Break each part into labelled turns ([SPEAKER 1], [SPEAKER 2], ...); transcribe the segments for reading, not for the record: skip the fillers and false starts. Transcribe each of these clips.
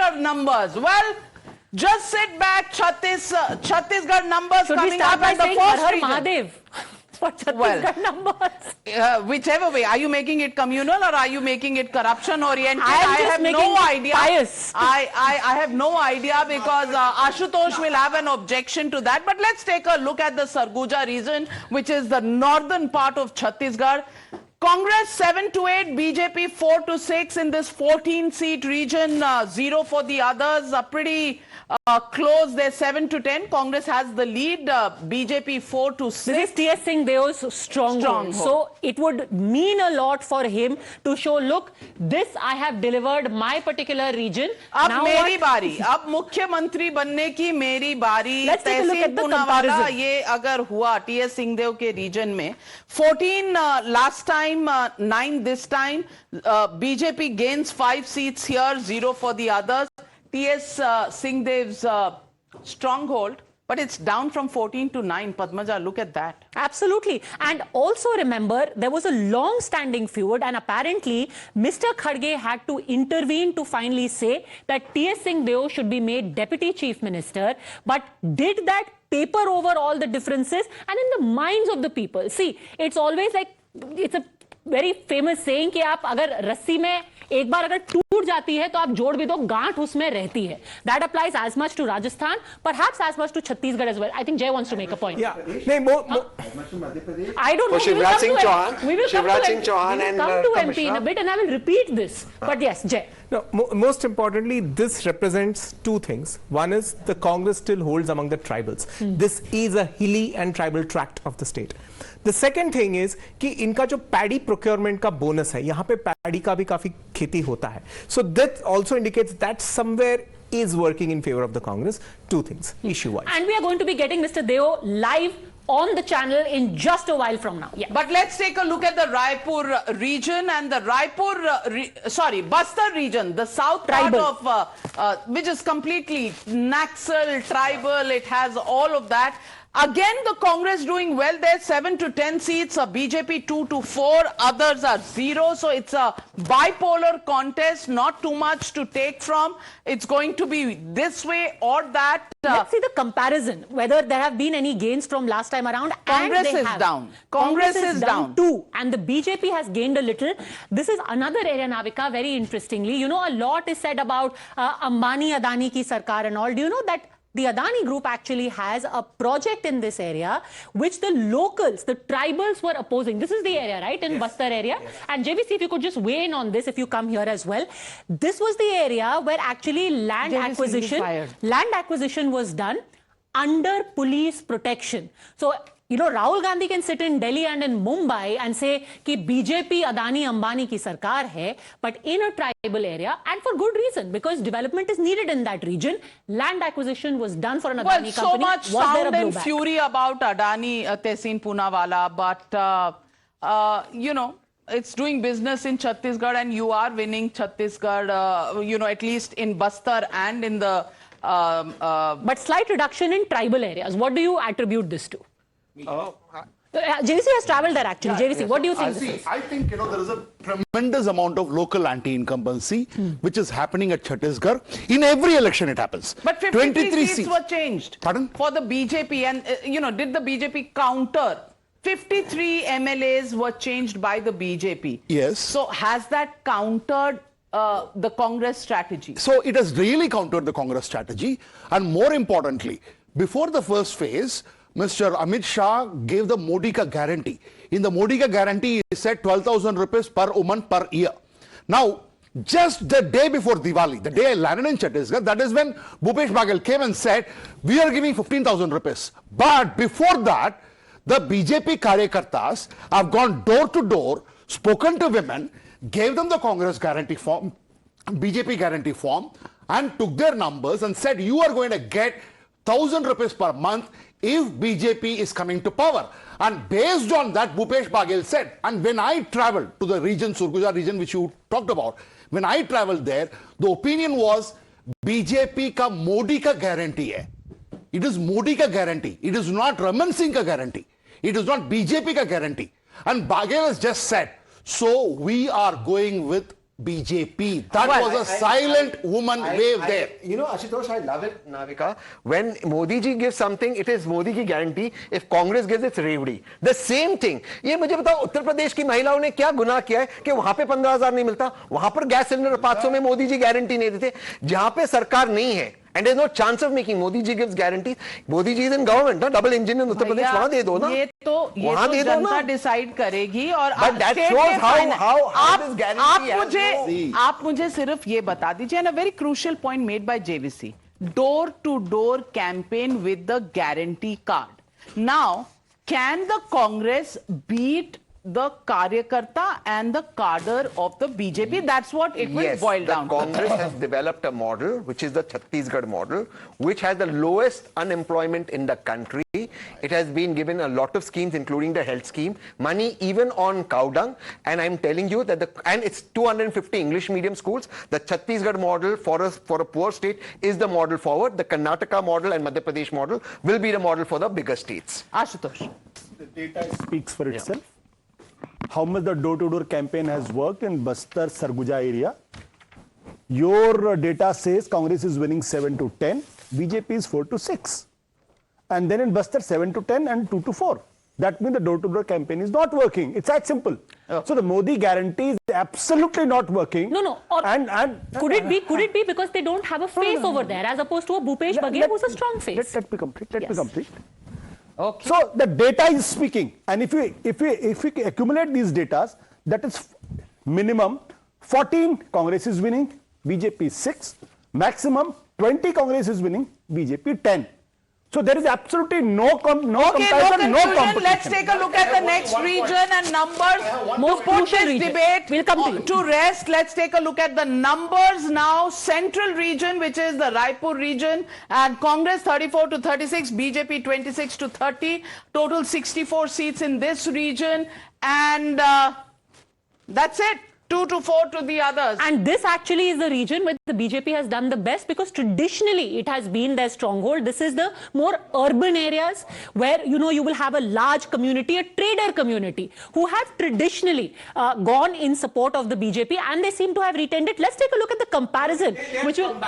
[SPEAKER 1] are numbers. Well, just sit back. Chhattisgarh numbers
[SPEAKER 2] Should
[SPEAKER 1] coming up in the first region.
[SPEAKER 2] Mahadev? For Chhattisgarh numbers.
[SPEAKER 1] Whichever way. Are you making it communal or are you making it corruption oriented?
[SPEAKER 2] I
[SPEAKER 1] have no idea.
[SPEAKER 2] Pious.
[SPEAKER 1] I have no idea because Ashutosh will have an objection to that. But let's take a look at the Sarguja region, which is the northern part of Chhattisgarh. Congress 7 to 8, BJP 4 to 6 in this 14-seat region, 0 for the others. Pretty close there, 7 to 10. Congress has the lead, BJP 4 to 6.
[SPEAKER 2] This is T.S. Singh Deo's stronghold. So it would mean a lot for him to show, look, this I have delivered my particular region.
[SPEAKER 1] Ab meri bari, ab Mukhyamantri banne ki meri bari.
[SPEAKER 2] Let's take a look at the comparison.
[SPEAKER 1] ये अगर हुआ T.S. Singh Deo के region में 14 last time, 9 this time. BJP gains 5 seats here, 0 for the others. T.S. Singh Dev's stronghold, but it's down from 14 to 9. Padmaja, look at that.
[SPEAKER 2] Absolutely. And also remember, there was a long-standing feud, and apparently Mr. Khadge had to intervene to finally say that T.S. Singh Deo should be made Deputy Chief Minister. But did that paper over all the differences? And in the minds of the people, see, it's always like, it's a very famous saying कि आप अगर रस्सी में एक बार अगर टूट जाती है तो आप जोड़ भी दो, गांठ उसमें रहती है. That applies as much to Rajasthan, perhaps as much to Chhattisgarh as well. I think Jay wants to make a point.
[SPEAKER 3] Yeah. No,
[SPEAKER 2] I don't know.
[SPEAKER 4] Shivraj Singh Chauhan.
[SPEAKER 2] We will come to MP
[SPEAKER 4] Commissioner
[SPEAKER 2] in a bit, and I will repeat this. But yes, Jay.
[SPEAKER 3] No, most importantly, this represents two things. One is the Congress still holds among the tribals. This is a hilly and tribal tract of the state. The second thing is कि इनका जो paddy procurement का bonus है, यहाँ पे paddy का भी काफी खेती होता है. So that also indicates that somewhere is working in favor of the Congress. Two things, issue-wise.
[SPEAKER 2] And we are going to be getting Mr. Deo live on the channel in just a while from now. Yeah.
[SPEAKER 1] But let's take a look at the Raipur region and the Bastar region, the south
[SPEAKER 2] tribal
[SPEAKER 1] part of which is completely Naxal, tribal. It has all of that. Again, the Congress doing well there, 7 to 10 seats, BJP 2 to 4, others are 0. So it's a bipolar contest, not too much to take from. It's going to be this way or that.
[SPEAKER 2] Let's see the comparison, whether there have been any gains from last time around.
[SPEAKER 1] Congress is down. Congress is down
[SPEAKER 2] too. And the BJP has gained a little. This is another area, Navika, very interestingly. You know, a lot is said about Ambani, Adani ki sarkar and all. Do you know that the Adani group actually has a project in this area which the locals, the tribals were opposing. This is the area, right, in Bastar area. Yes. And JVC, if you could just weigh in on this, if you come here as well. This was the area where actually land acquisition was done under police protection. So, you know, Rahul Gandhi can sit in Delhi and in Mumbai and say कि BJP Adani Ambani की सरकार है, but in a tribal area, and for good reason, because development is needed in that region. Land acquisition was done for an Adani company.
[SPEAKER 1] So much sound and fury about Adani Tehseen Poonawalla, but you know, it's doing business in Chhattisgarh, and you are winning Chhattisgarh, you know, at least in Bastar and in the
[SPEAKER 2] but slight reduction in tribal areas. What do you attribute this to? JVC has travelled there actually. JVC, what do you think this is?
[SPEAKER 5] I think, you know, there is a tremendous amount of local anti-incumbency which is happening at Chhattisgarh. In every election it happens.
[SPEAKER 1] But 53 seats were changed.
[SPEAKER 5] Pardon?
[SPEAKER 1] For the BJP, and you know, did the BJP counter? 53 MLAs were changed by the BJP.
[SPEAKER 5] Yes.
[SPEAKER 1] So has that countered the Congress strategy?
[SPEAKER 5] So it has really countered the Congress strategy, and more importantly, before the first phase, Mr. Amit Shah gave the Modi ka guarantee. In the Modi ka guarantee, he said 12,000 rupees per woman per year. Now, just the day before Diwali, the day I landed in Chhattisgarh, that is when Bhupesh Baghel came and said, we are giving 15,000 rupees. But before that, the BJP Karyakartas have gone door to door, spoken to women, gave them the Congress guarantee form, BJP guarantee form, and took their numbers and said, you are going to get 1,000 rupees per month if BJP is coming to power. And based on that, Bhupesh Baghel said, and when I traveled to the region, Sarguja region, which you talked about, when I traveled there, the opinion was BJP ka Modi ka guarantee hai. It is Modi ka guarantee. It is not Raman Singh ka guarantee. It is not BJP ka guarantee. And Baghel has just said, so we are going with BJP. That
[SPEAKER 1] Well,
[SPEAKER 5] was a silent woman wave there.
[SPEAKER 4] You know, Ashutosh, I love it, Navika. When Modi ji gives something, it is Modi ki guarantee. If Congress gives, it's revdi. The same thing. ये मुझे बताओ, उत्तर प्रदेश की महिलाओं ने क्या गुनाह किया है कि वहां पे 15,000 नहीं मिलता, वहां पर गैस सिलेंडर 500 में मोदी जी गारंटी नहीं देते, जहां पे सरकार नहीं है. And there's no chance of making. Modi ji gives guarantees. Modi ji is in government, ना double engine in Uttar Pradesh. वहाँ दे दो ना.
[SPEAKER 1] ये तो जनता डिसाइड करेगी और
[SPEAKER 4] But that shows how this guarantee
[SPEAKER 1] आप मुझे सिर्फ ये बता दीजिए. And a very crucial point made by JVC. Door-to-door campaign with the guarantee card. Now, can the Congress beat the Karyakarta and the cadre of the BJP? That's what it will boil down to.
[SPEAKER 4] Congress has developed a model, which is the Chhattisgarh model, which has the lowest unemployment in the country. It has been given a lot of schemes, including the health scheme, money even on cow dung. And I'm telling you that and it's 250 English medium schools. The Chhattisgarh model for a poor state is the model forward. The Karnataka model and Madhya Pradesh model will be the model for the bigger states.
[SPEAKER 1] Ashutosh.
[SPEAKER 6] The data speaks for itself. How much the door-to-door campaign has worked in Bastar, Sarguja area. Your data says Congress is winning 7 to 10, BJP is 4 to 6. And then in Bastar, 7 to 10 and 2 to 4. That means the door-to-door campaign is not working. It's that simple. So the Modi guarantee is absolutely not working.
[SPEAKER 2] No. Could it be because they don't have a face over there as opposed to a Bhupesh Baghel who's a strong face?
[SPEAKER 6] Let me complete. Let me complete.
[SPEAKER 1] Okay.
[SPEAKER 6] So the data is speaking, and if we accumulate these data, that is minimum 14 Congress is winning, BJP 6, maximum 20 Congress is winning, BJP 10. So there is absolutely no comparison, no competition.
[SPEAKER 1] Let's take a look at the next region and numbers.
[SPEAKER 2] Most
[SPEAKER 1] To put
[SPEAKER 2] crucial
[SPEAKER 1] this
[SPEAKER 2] region.
[SPEAKER 1] debate
[SPEAKER 2] We'll come to
[SPEAKER 1] rest, let's take a look at the numbers now. Central region, which is the Raipur region, and Congress 34 to 36, BJP 26 to 30, total 64 seats in this region, and that's it. 2 to 4 to the others.
[SPEAKER 2] And this actually is the region where the BJP has done the best because traditionally it has been their stronghold. This is the more urban areas where, you will have a large community, a trader community who have traditionally gone in support of the BJP and they seem to have retained it. Let's take a look at the comparison. Which will...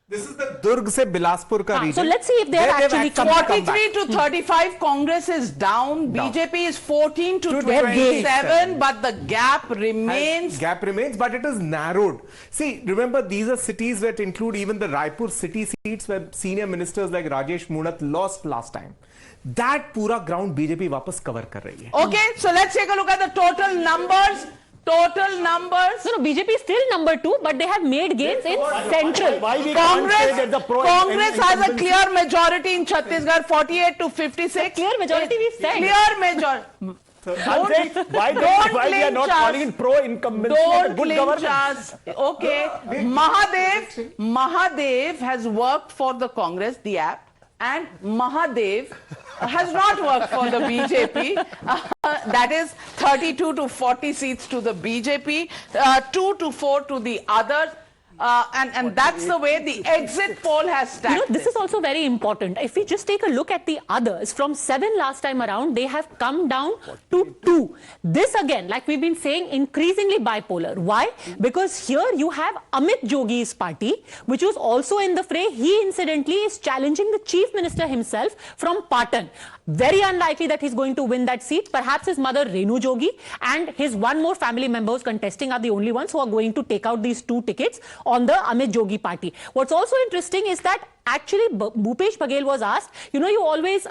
[SPEAKER 3] This is the Durg se Bilaspur ka region.
[SPEAKER 2] So let's see if they have actually come back.
[SPEAKER 1] 43 to 35, Congress is down. BJP is 14 to
[SPEAKER 3] To
[SPEAKER 1] 27, but the gap remains.
[SPEAKER 3] Gap remains, but it is narrowed. See, remember, these are cities that include even the Raipur city seats where senior ministers like Rajesh Munat lost last time. That pura ground BJP wapas cover kar rahi hai.
[SPEAKER 1] Okay, so let's take a look at the total numbers. Total numbers.
[SPEAKER 2] No, BJP is still number 2, but they have made gains in central.
[SPEAKER 1] Congress has a clear majority in Chhattisgarh, 48 to 56.
[SPEAKER 2] Clear majority we said.
[SPEAKER 1] Clear majority.
[SPEAKER 6] Why we are not calling in pro-incumbency of good governance?
[SPEAKER 1] Okay. Mahadev has worked for the Congress, the app, and Mahadev has not worked for the BJP. That is 32 to 40 seats to the BJP, 2 to 4 to the others. And that's the way the exit poll has stacked.
[SPEAKER 2] This is also very important. If we just take a look at the others, from 7 last time around, they have come down to 2. This again, like we've been saying, increasingly bipolar. Why? Because here you have Amit Jogi's party, which was also in the fray. He incidentally is challenging the Chief Minister himself from Patan. Very unlikely that he's going to win that seat. Perhaps his mother Renu Jogi and his one more family members contesting are the only ones who are going to take out these 2 tickets on the Amit Jogi party. What's also interesting is that actually Bhupesh Baghel was asked, you always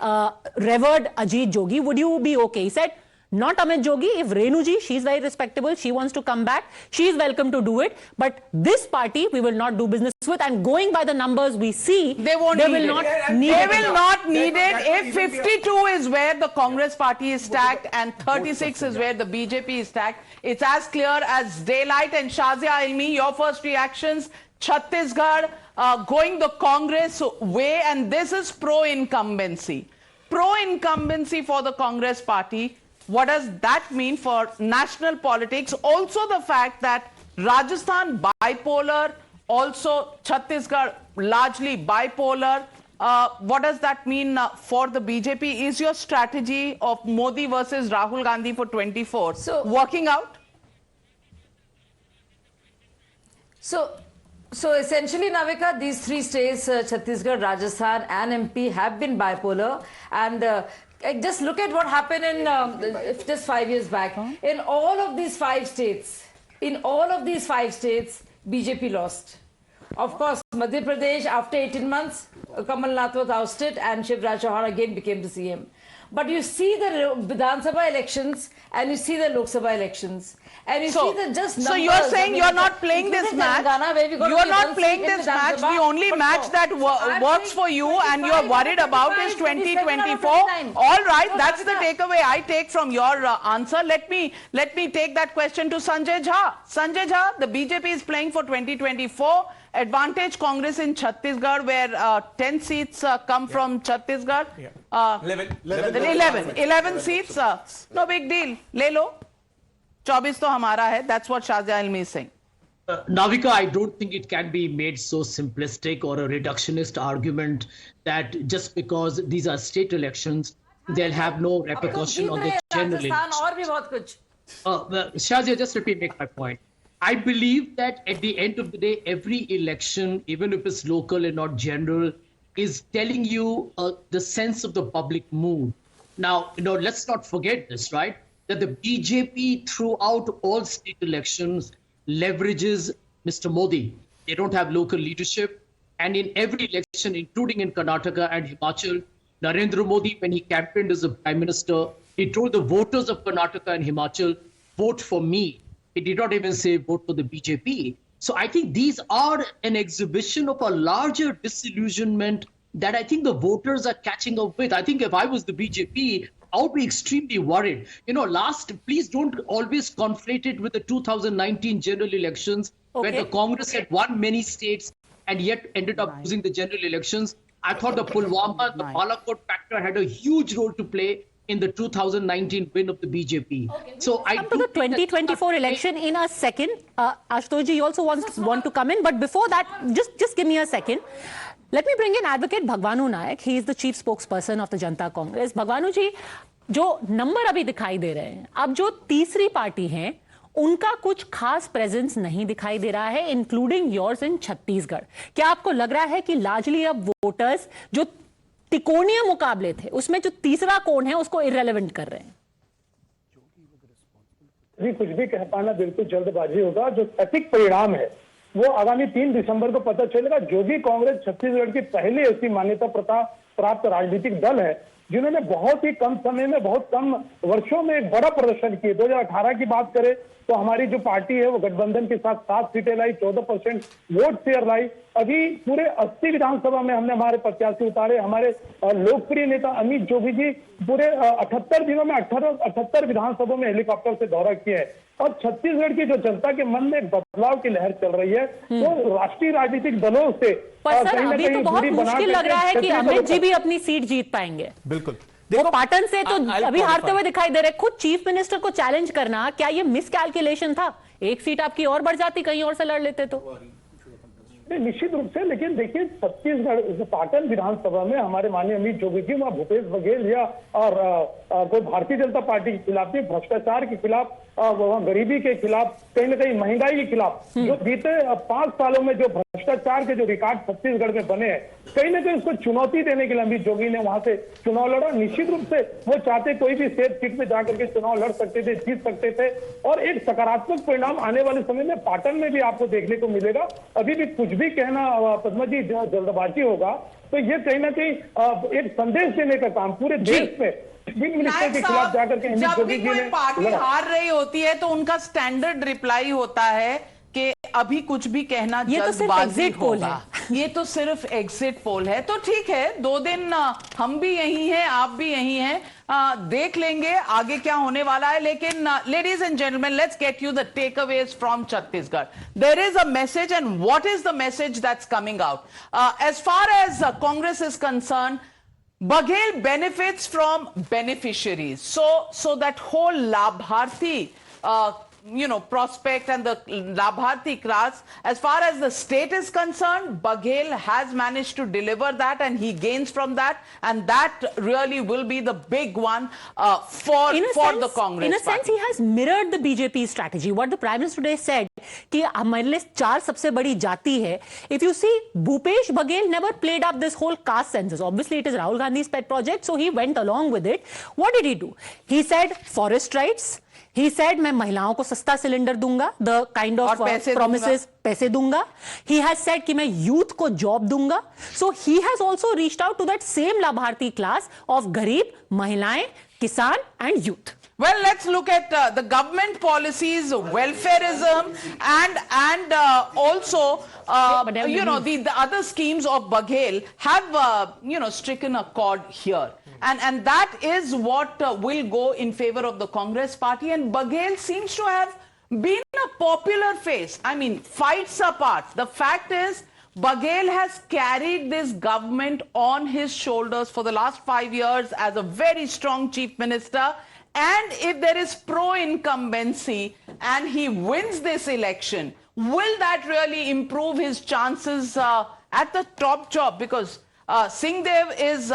[SPEAKER 2] revered Ajit Jogi. Would you be okay? He said, not Amit Jogi. If Renu ji, she's very respectable, she wants to come back, she's welcome to do it. But this party, we will not do business with. And going by the numbers we see,
[SPEAKER 1] they will not need it. If 52 is where the Congress party is stacked and 36 is where the BJP is stacked, it's as clear as daylight. And Shazia Ilmi, your first reactions, Chhattisgarh going the Congress way, and this is pro-incumbency. Pro-incumbency for the Congress party. What does that mean for national politics? Also the fact that Rajasthan bipolar, also Chhattisgarh largely bipolar. What does that mean for the BJP? Is your strategy of Modi versus Rahul Gandhi for 24 working out?
[SPEAKER 7] So essentially, Navika, these three states, Chhattisgarh, Rajasthan and MP have been bipolar, and just look at what happened in just 5 years back. In all of these five states, BJP lost. Of course, Madhya Pradesh, after 18 months, Kamal Nath was ousted and Shivraj Chauhan again became the CM. But you see the Vidhan Sabha elections and you see the Lok Sabha elections. And you see the just numbers.
[SPEAKER 1] So you're saying you're not playing this match. You're not playing this match. The only match that works for you and you're worried about is 2024. All right, that's the takeaway I take from your answer. Let me take that question to Sanjay Jha. Sanjay Jha, the BJP is playing for 2024. Advantage Congress in Chhattisgarh, where 10 seats come from Chhattisgarh. 11 seats. No big deal. Le lo. 24 to hamara hai. That's what Shahjahan Ilmi is saying.
[SPEAKER 8] Navika, I don't think it can be made so simplistic or a reductionist argument that just because these are state elections, they'll have no repercussion on the general elections. Shahjahan, just let me make my point. I believe that at the end of the day, every election, even if it's local and not general, is telling you the sense of the public mood. Now, let's not forget this, right? That the BJP throughout all state elections leverages Mr. Modi. They don't have local leadership. And in every election, including in Karnataka and Himachal, Narendra Modi, when he campaigned as a prime minister, he told the voters of Karnataka and Himachal, vote for me. He did not even say vote for the BJP. So I think these are an exhibition of a larger disillusionment that I think the voters are catching up with. I think if I was the BJP, I would be extremely worried. Please don't always conflate it with the 2019 general elections, where the Congress had won many states and yet ended up losing the general elections. I thought the Pulwama, the Balakot factor had a huge role to play in the 2019 win of the BJP. So I
[SPEAKER 2] come to the 2024 election in a second. Ashutosh ji, you also want to come in, but before that, just give me a second. Let me bring in Advocate Bhagwanu Nayak. He is the chief spokesperson of the Janata Congress. Bhagwanu ji, जो number अभी दिखाई दे रहे हैं, अब जो तीसरी party है, उनका कुछ खास प्रेजेंस नहीं दिखाई दे रहा है, इंक्लूडिंग योर्स इन छत्तीसगढ़. क्या आपको लग रहा है कि लार्जली अब वोटर्स जो त्रिकोणीय मुकाबले थे, उसमें जो तीसरा कोण है, उसको इररिलेवेंट कर रहे हैं?
[SPEAKER 9] नहीं, कुछ भी कह पाना बिल्कुल जल्दबाजी होगा. जो सटीक परिणाम है वो आगामी 3 दिसंबर को पता चलेगा. जो भी कांग्रेस छत्तीसगढ़ की पहली ऐसी मान्यता प्राप्त राजनीतिक दल है जिन्होंने बहुत ही कम समय में, बहुत कम वर्षों में एक बड़ा प्रदर्शन किए. 2018 की बात करें तो हमारी जो पार्टी है वो गठबंधन के साथ 7 सीटें लाई, 14% वोट शेयर लाई. अभी पूरे 80 विधानसभा में हमने हमारे प्रत्याशी उतारे. हमारे लोकप्रिय नेता अमित जोशी जी पूरे 78 दिनों में 78 विधानसभाओं में हेलीकॉप्टर से दौरा किए हैं. और छत्तीसगढ़ की जो जनता के मन में एक बदलाव की लहर चल रही है, तो राष्ट्रीय राजनीतिक दलों से
[SPEAKER 2] कहीं ना कहीं बहुत मुश्किल लग रहा है कि अमित जी भी अपनी सीट जीत पाएंगे.
[SPEAKER 3] बिल्कुल.
[SPEAKER 2] वो पाटन से तो अभी हारते हुए दिखाई दे रहे. खुद चीफ मिनिस्टर को चैलेंज करना, क्या ये मिसकैलकुलेशन था? एक सीट आपकी और बढ़ जाती, कहीं और से लड़ लेते तो.
[SPEAKER 9] निश्चित रूप से. लेकिन देखिए, छत्तीसगढ़ पाटन विधानसभा में हमारे माननीय अमित जोशी जी, वहां भूपेश बघेल या और कोई भारतीय जनता पार्टी के खिलाफ नहीं, भ्रष्टाचार के खिलाफ, वहां गरीबी के खिलाफ, कहीं ना कहीं महंगाई के खिलाफ, जो बीते 5 सालों में जो भ्रष्टाचार के जो रिकॉर्ड छत्तीसगढ़ में बने हैं, कहीं ना कहीं उसको चुनौती देने के लिए अमित जोशी ने वहां से चुनाव लड़ा. निश्चित रूप से वो चाहते कोई भी सेफ सीट में जाकर के चुनाव लड़ सकते थे, जीत सकते थे, और एक सकारात्मक परिणाम आने वाले समय में पाटन में भी आपको देखने को मिलेगा. अभी भी कुछ भी कहना पद्मा जी जल्दबाजी होगा. तो ये कहीं ना कहीं एक संदेश देने का काम पूरे देश में मिनिस्टर के खिलाफ जाकर के
[SPEAKER 1] जब भी कोई पार्टी हार रही होती है तो उनका स्टैंडर्ड रिप्लाई होता है कि अभी कुछ भी कहना जल्दबाजी होगा. ये तो सिर्फ एग्जिट पोल है. तो ठीक है, 2 दिन हम भी यही हैं, आप भी यही हैं, देख लेंगे आगे क्या होने वाला है. लेकिन ladies and gentleman, let's get you the takeaways from Chhattisgarh. There is a message, and what is the message that's coming out? As far as Congress is concern, Baghel benefits from beneficiaries. So that whole Labharti prospect and the Labharti class, as far as the state is concerned, Baghel has managed to deliver that, and he gains from that, and that really will be the big one for the Congress
[SPEAKER 2] In a sense, he has mirrored the BJP strategy. What the Prime Minister today said, कि हमारे लिए 4 सबसे बड़ी जाति है. If you see, Bhupesh Baghel never played up this whole caste census. Obviously, it is Rahul Gandhi's pet project, so he went along with it. What did he do? He said forest rights. He said मैं महिलाओं को सस्ता cylinder दूंगा, the kind of promises पैसे दूंगा. He has said कि मैं youth को job दूंगा. So he has also reached out to that same Labharti class of गरीब, महिलाएं, किसान and youth.
[SPEAKER 1] Well, let's look at the government policies, welfareism, and also, the other schemes of Baghel have, stricken a chord here. And that is what will go in favor of the Congress party. And Baghel seems to have been a popular face. I mean, fights apart. The fact is, Baghel has carried this government on his shoulders for the last 5 years as a very strong chief minister. And if there is pro-incumbency and he wins this election, will that really improve his chances at the top job? Because Singhdev is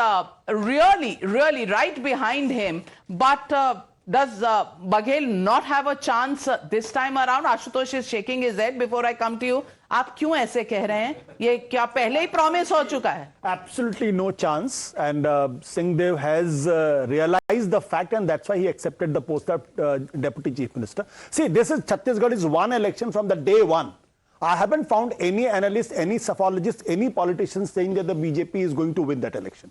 [SPEAKER 1] really right behind him. But does Baghel not have a chance this time around? Ashutosh is shaking his head. Before I come to you, आप क्यों ऐसे कह रहे हैं? ये क्या पहले ही promise हो चुका है?
[SPEAKER 6] Absolutely no chance, and Singhdev has realized the fact, and that's why he accepted the post of Deputy Chief Minister. See, this is Chhattisgarh is one election from the day one. I haven't found any analyst, any psophologist, any politician saying that the BJP is going to win that election.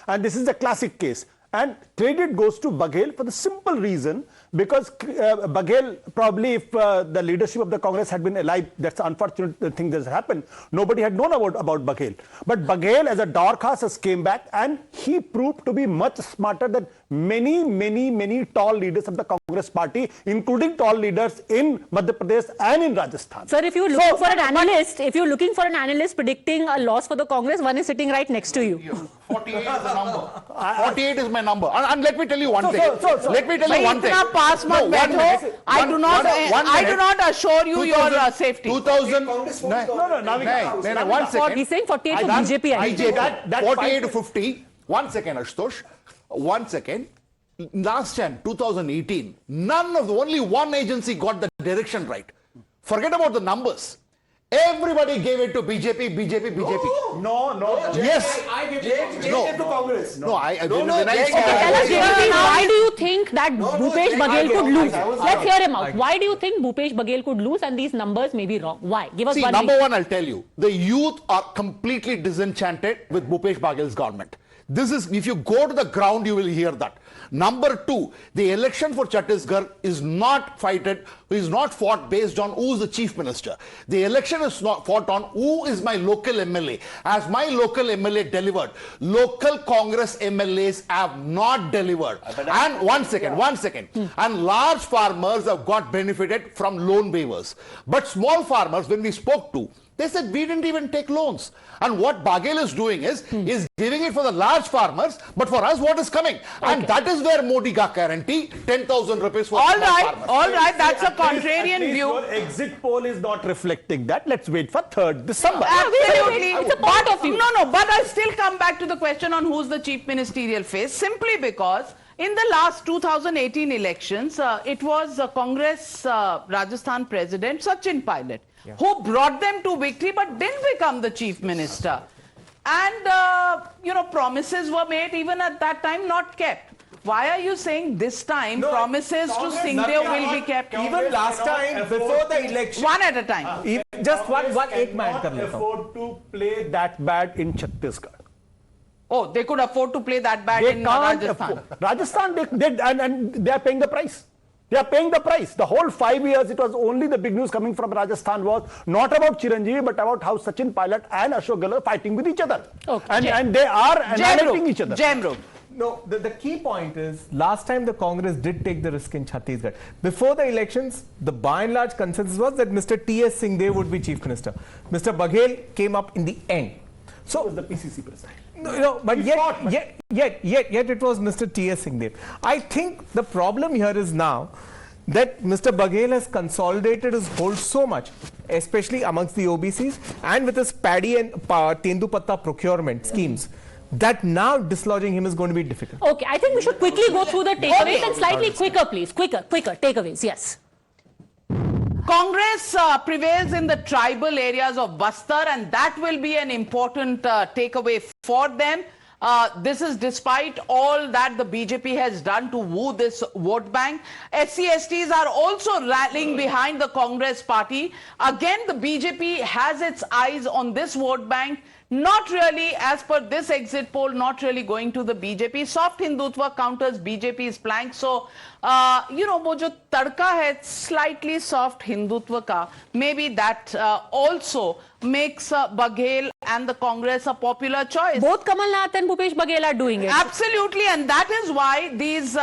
[SPEAKER 6] And this is a classic case. And credit goes to Baghel for the simple reason, because Baghel, probably if the leadership of the Congress had been alive, that's the unfortunate thing that has happened. Nobody had known about Baghel. But Baghel as a dark horse has came back, and he proved to be much smarter than many tall leaders of the Congress party, including tall leaders in Madhya Pradesh and in Rajasthan.
[SPEAKER 2] Sir, if you're looking for an analyst, predicting a loss for the Congress, one is sitting right next to you.
[SPEAKER 5] 48 is the number. 48 is my number. And let me tell you one thing. Let me tell you one thing.
[SPEAKER 1] I do not assure you your safety.
[SPEAKER 5] 2000.
[SPEAKER 6] No, Navika.
[SPEAKER 5] 1 second.
[SPEAKER 2] He's saying 48 for BJP.
[SPEAKER 5] 48 to 50. 1 second, Ashutosh. 1 second. Last time, 2018, only one agency got the direction right. Forget about the numbers. Everybody gave it to BJP.
[SPEAKER 6] No.
[SPEAKER 5] Yes.
[SPEAKER 6] I gave it to Congress.
[SPEAKER 5] No, I
[SPEAKER 2] Tell us, why do you think that Bhupesh Baghel could lose? Let's hear him out. Why do you think Bhupesh Baghel could lose and these numbers may be wrong? Why? Give us one
[SPEAKER 5] number one, I'll tell you. The youth are completely disenchanted with Bhupesh Baghel's government. This is, if you go to the ground, you will hear that. Number two, the election for Chhattisgarh is not fought based on who is the chief minister. The election is not fought on who is my local MLA. As my local MLA delivered, local Congress MLAs have not delivered. And one second. And large farmers have got benefited from loan waivers. But small farmers, when we spoke to, they said we didn't even take loans. And what Baghel is doing is giving it for the large farmers, but for us, what is coming? And that is where Modi got guarantee 10,000 rupees for
[SPEAKER 1] all right, that's a contrarian view.
[SPEAKER 6] Your exit poll is not reflecting that. Let's wait for 3rd December.
[SPEAKER 1] Absolutely.
[SPEAKER 2] It's a part of you.
[SPEAKER 1] No, but I still come back to the question on who's the chief ministerial face, simply because in the last 2018 elections, it was Congress Rajasthan President Sachin Pilot who brought them to victory but didn't become the chief minister. And, promises were made even at that time, not kept. Why are you saying this time promises to Singhdev will be kept?
[SPEAKER 3] Even last time, before the election.
[SPEAKER 1] One at a time.
[SPEAKER 3] Just one ek man kar leta hu.
[SPEAKER 6] Afford to play that bad in Chhattisgarh.
[SPEAKER 1] Oh, they could afford to play that bad in Rajasthan.
[SPEAKER 6] Rajasthan, and they are paying the price. They are paying the price. The whole 5 years, it was only the big news coming from Rajasthan was not about Chiranjeevi, but about how Sachin Pilot and Ashok Gehlot are fighting with each other.
[SPEAKER 2] Okay.
[SPEAKER 6] And they are annihilating each other.
[SPEAKER 3] No, the key point is, last time the Congress did take the risk in Chhattisgarh. Before the elections, the by and large consensus was that Mr. T.S. Singhdev would be chief minister. Mr. Baghel came up in the end.
[SPEAKER 6] So was the PCC president.
[SPEAKER 3] No, but yet it was Mr. T.S. Singhdev. I think the problem here is now that Mr. Baghel has consolidated his hold so much, especially amongst the OBCs and with his paddy and Tendupatta procurement schemes, that now dislodging him is going to be difficult.
[SPEAKER 2] Okay, I think we should quickly go through the takeaways and slightly quicker, please. Quicker takeaways, yes.
[SPEAKER 1] Congress prevails in the tribal areas of Bastar, and that will be an important takeaway for them. This is despite all that the BJP has done to woo this vote bank. SC/STs are also rallying behind the Congress party. Again, the BJP has its eyes on this vote bank. Not really, as per this exit poll, not really going to the BJP. Soft Hindutva counters BJP's plank. So, वो जो तड़का है slightly soft Hindutva का, maybe that also makes Baghel and the Congress a popular choice.
[SPEAKER 2] Both Kamal Nath and Bhupesh Baghel are doing it.
[SPEAKER 1] Absolutely, and that is why these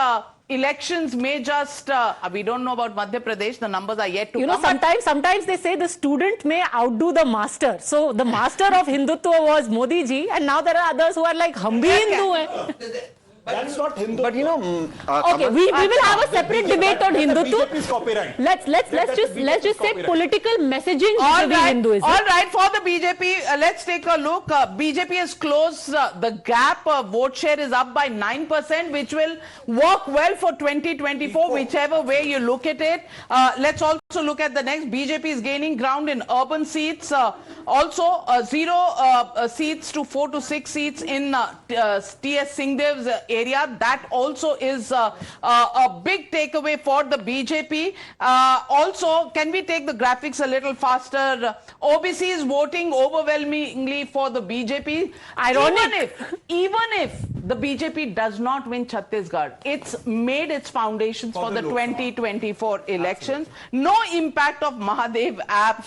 [SPEAKER 1] elections may just, we don't know about Madhya Pradesh, the numbers are yet to come.
[SPEAKER 2] Sometimes they say the student may outdo the master. So the master of Hindutva was Modi ji, and now there are others who are like, hum bhi Hindu hai.
[SPEAKER 6] That's not Hindu.
[SPEAKER 4] But
[SPEAKER 2] Okay, we will have a separate debate on Hindutva.
[SPEAKER 6] BJP's copyright.
[SPEAKER 2] Let's just say political messaging
[SPEAKER 1] All
[SPEAKER 2] vis-a-vis
[SPEAKER 1] right,
[SPEAKER 2] Hinduism.
[SPEAKER 1] all right, for the BJP, let's take a look. BJP has closed the gap. Vote share is up by 9%, which will work well for 2024, whichever way you look at it. Let's also look at the next. BJP is gaining ground in urban seats. Also, 0 seats to 4 to 6 seats in T.S. Singhdev's area. That also is a big takeaway for the BJP. Also, can we take the graphics a little faster? OBC is voting overwhelmingly for the BJP.
[SPEAKER 2] Ironic.
[SPEAKER 1] Even if the BJP does not win Chhattisgarh, it's made its foundations for the 2024 elections. No impact of Mahadev app.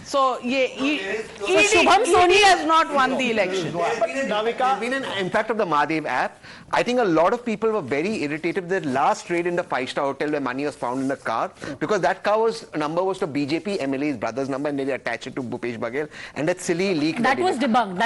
[SPEAKER 1] So,
[SPEAKER 2] Shubham Soni
[SPEAKER 1] has not won the election.
[SPEAKER 4] There's been an impact of the Mahadev app. I think a lot of people were very irritated with the last raid in the 5-star hotel where money was found in the car, because that car number was the BJP MLA's brother's number, and they attached it to Bhupesh Baghel, and that silly leak.
[SPEAKER 2] That was debunked.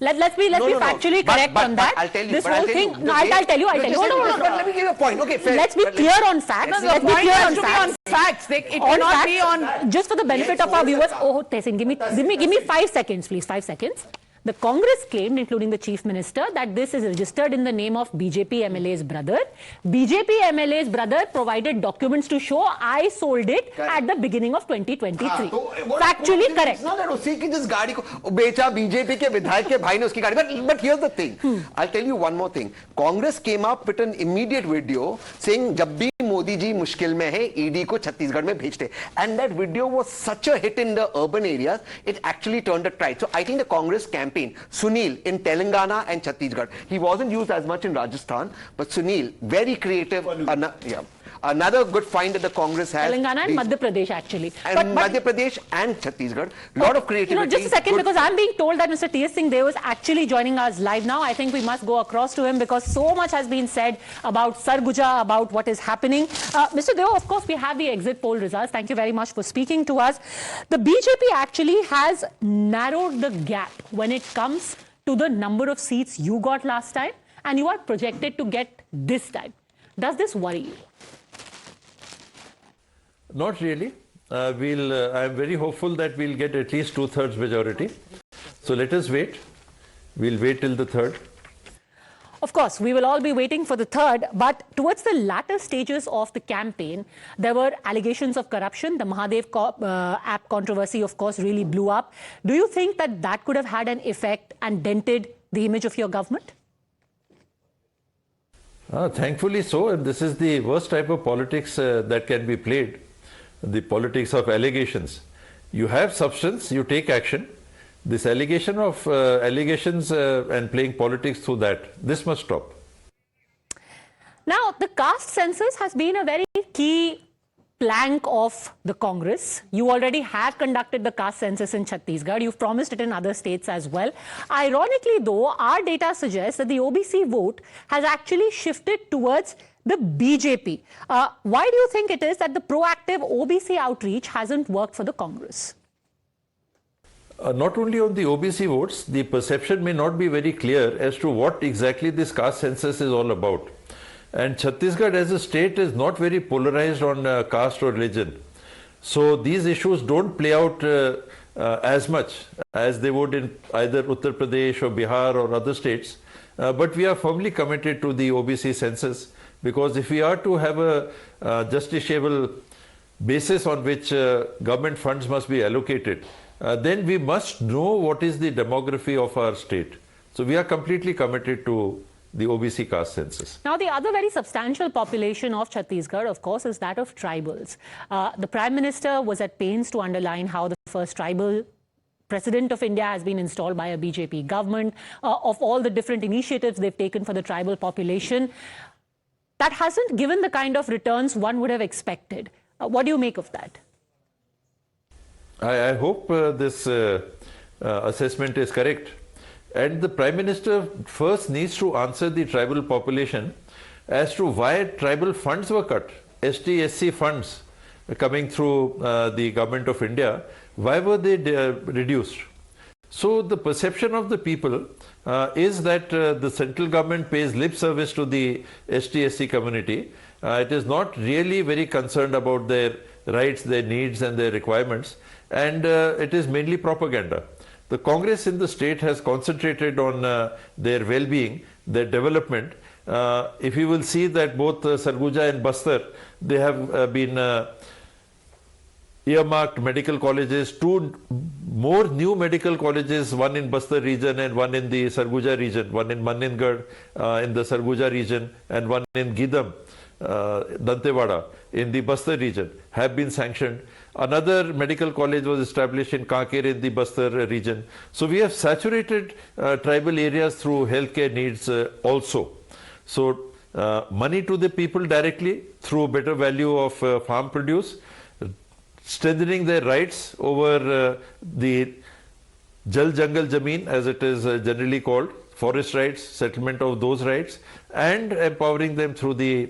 [SPEAKER 2] Let's be factually
[SPEAKER 4] But
[SPEAKER 2] correct on that.
[SPEAKER 4] I'll tell you.
[SPEAKER 2] This whole thing. I'll tell you. Hold on.
[SPEAKER 4] But let me give you a point. Okay, fair.
[SPEAKER 2] Let's be clear on facts.
[SPEAKER 1] The point has to be on facts. It cannot be on.
[SPEAKER 2] Just for the benefit of our viewers. Oh, Tehsin, give me 5 seconds, please. 5 seconds. The Congress claimed, including the Chief Minister, that this is registered in the name of BJP MLA's brother. BJP MLA's brother provided documents to show I sold it at the beginning of 2023. Factually correct.
[SPEAKER 4] It's not that उसी की जिस गाड़ी को बेचा BJP के विधायक के भाई ने उसकी गाड़ी. But here's the thing. I'll tell you one more thing. Congress came up with an immediate video saying जब भी मोदी जी मुश्किल में है ईडी को छत्तीसगढ़ में भेजते. And that video was such a hit in the urban areas, it actually turned a tide. So I think the Congress campaign, Sunil in Telangana and Chhattisgarh, he wasn't used as much in Rajasthan, but Sunil, very creative. Another good find that the Congress has.
[SPEAKER 2] Telangana and Madhya Pradesh, actually.
[SPEAKER 4] And Madhya Pradesh and Chhattisgarh. Lot of creativity.
[SPEAKER 2] Just a second, because I'm being told that Mr. T.S. Singhdeo is actually joining us live now. I think we must go across to him because so much has been said about Sarguja, about what is happening. Mr. Deo, of course, we have the exit poll results. Thank you very much for speaking to us. The BJP actually has narrowed the gap when it comes to the number of seats you got last time and you are projected to get this time. Does this worry you?
[SPEAKER 10] Not really. I'm very hopeful that we'll get at least 2/3 majority. So let us wait. We'll wait till the 3rd.
[SPEAKER 2] Of course, we will all be waiting for the 3rd, but towards the latter stages of the campaign, there were allegations of corruption. The Mahadev app controversy, of course, really blew up. Do you think that that could have had an effect and dented the image of your government?
[SPEAKER 10] Thankfully so, and this is the worst type of politics that can be played. The politics of allegations. You have substance, you take action. This allegation of allegations and playing politics through that, this must stop.
[SPEAKER 2] Now, the caste census has been a very key plank of the Congress. You already have conducted the caste census in Chhattisgarh. You've promised it in other states as well. Ironically, though, our data suggests that the OBC vote has actually shifted towards the BJP. Why do you think it is that the proactive OBC outreach hasn't worked for the Congress?
[SPEAKER 10] Not only on the OBC votes, the perception may not be very clear as to what exactly this caste census is all about. And Chhattisgarh as a state is not very polarized on caste or religion. So these issues don't play out as much as they would in either Uttar Pradesh or Bihar or other states. But we are firmly committed to the OBC census, because if we are to have a justiciable basis on which government funds must be allocated, then we must know what is the demography of our state. So we are completely committed to the OBC caste census.
[SPEAKER 2] Now, the other very substantial population of Chhattisgarh, of course, is that of tribals. The Prime Minister was at pains to underline how the first tribal President of India has been installed by a BJP government, of all the different initiatives they've taken for the tribal population. That hasn't given the kind of returns one would have expected. What do you make of that?
[SPEAKER 10] I hope this assessment is correct. And the Prime Minister first needs to answer the tribal population as to why tribal funds were cut. ST-SC funds coming through the government of India, why were they reduced? So the perception of the people is that the central government pays lip service to the ST-SC community. It is not really very concerned about their rights, their needs and their requirements, and it is mainly propaganda. The Congress in the state has concentrated on their well-being, their development. If you will see that both Sarguja and Bastar, they have been earmarked medical colleges, 2 more new medical colleges, one in Bastar region and one in the Sarguja region, one in Maningarh in the Sarguja region and one in Gidam, Dantewada in the Bastar region have been sanctioned. Another medical college was established in Kanker in the Bastar region. So we have saturated tribal areas through healthcare needs also. So money to the people directly through better value of farm produce, strengthening their rights over the Jal Jangal Jameen, as it is generally called, forest rights, settlement of those rights, and empowering them through the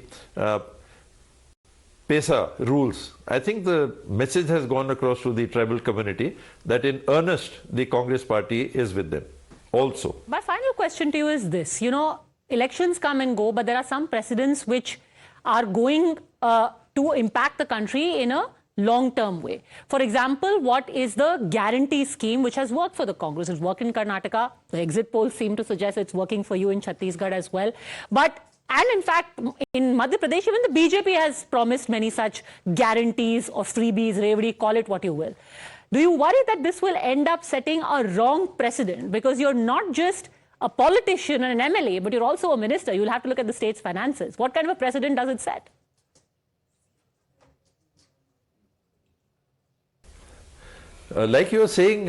[SPEAKER 10] PESA rules. I think the message has gone across to the tribal community that in earnest the Congress party is with them also.
[SPEAKER 2] My final question to you is this. You know, elections come and go, but there are some precedents which are going to impact the country in a long-term way. For example, what is the guarantee scheme which has worked for the Congress? It's worked in Karnataka. The exit polls seem to suggest it's working for you in Chhattisgarh as well. And in fact, in Madhya Pradesh, even the BJP has promised many such guarantees or freebies, revdi, call it what you will. Do you worry that this will end up setting a wrong precedent? Because you're not just a politician and an MLA, but you're also a minister. You'll have to look at the state's finances. What kind of a precedent does it set?
[SPEAKER 10] Like you were saying,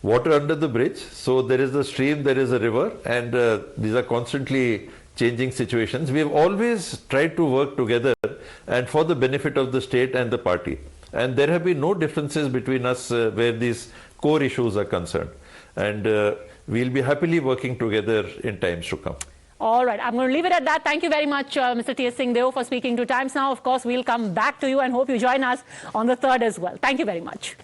[SPEAKER 10] water under the bridge. So there is a stream, there is a river, and these are constantly changing situations. We have always tried to work together and for the benefit of the state and the party. And there have been no differences between us where these core issues are concerned. And we'll be happily working together in times to come.
[SPEAKER 2] All right, I'm going to leave it at that. Thank you very much, Mr. T.S. Singh Deo, for speaking to Times Now. Of course, we'll come back to you and hope you join us on the 3rd as well. Thank you very much.